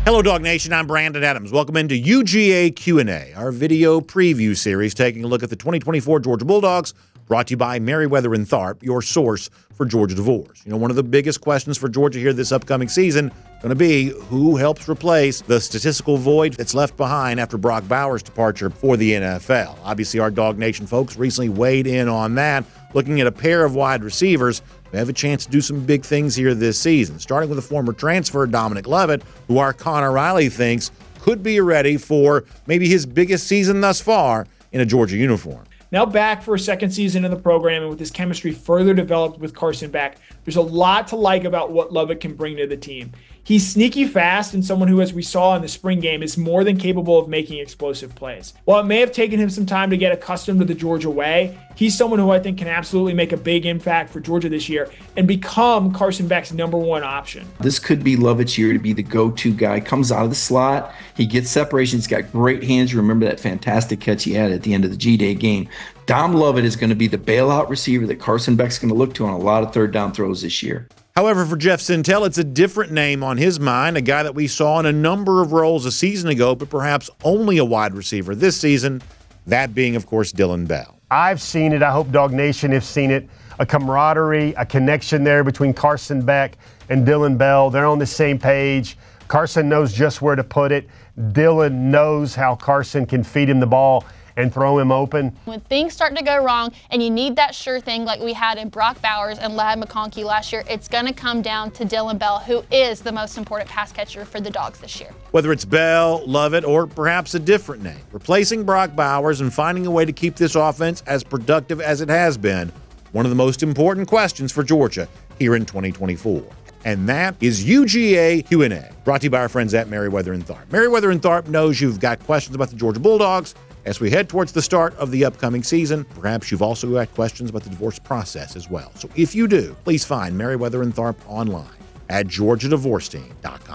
Hello, DawgNation. I'm Brandon Adams. Welcome into UGA Q&A, our video preview series taking a look at the 2024 Georgia Bulldogs, brought to you by Meriwether and Tharp, your source for Georgia divorce. You know, one of the biggest questions for Georgia here this upcoming season going to be who helps replace the statistical void that's left behind after Brock Bowers' departure for the NFL. Obviously, our DawgNation folks recently weighed in on that, looking at a pair of wide receivers who have a chance to do some big things here this season, starting with a former transfer, Dominic Lovett, who our Connor Riley thinks could be ready for maybe his biggest season thus far in a Georgia uniform. Now back for a second season in the program, and with his chemistry further developed with Carson Beck, there's a lot to like about what Lovett can bring to the team. He's sneaky fast and someone who, as we saw in the spring game, is more than capable of making explosive plays. While it may have taken him some time to get accustomed to the Georgia way, he's someone who I think can absolutely make a big impact for Georgia this year and become Carson Beck's number one option. This could be Lovett's year to be the go-to guy. Comes out of the slot, he gets separation, he's got great hands. You remember that fantastic catch he had at the end of the G-Day game. Dom Lovett is going to be the bailout receiver that Carson Beck's going to look to on a lot of third down throws this year. However, for Jeff Sentell, it's a different name on his mind, a guy that we saw in a number of roles a season ago, but perhaps only a wide receiver this season, that being, of course, Dylan Bell. I've seen it. I hope DawgNation has seen it. A camaraderie, a connection there between Carson Beck and Dylan Bell. They're on the same page. Carson knows just where to put it. Dylan knows how Carson can feed him the ball and throw him open. When things start to go wrong and you need that sure thing like we had in Brock Bowers and Ladd McConkey last year, it's going to come down to Dylan Bell, who is the most important pass catcher for the Dogs this year. Whether it's Bell, Lovett, or perhaps a different name, replacing Brock Bowers and finding a way to keep this offense as productive as it has been, one of the most important questions for Georgia here in 2024. And that is UGA Q&A, brought to you by our friends at Meriwether and Tharp. Meriwether and Tharp knows you've got questions about the Georgia Bulldogs. As we head towards the start of the upcoming season, perhaps you've also got questions about the divorce process as well. So if you do, please find Meriwether and Tharp online at georgiadivorceteam.com.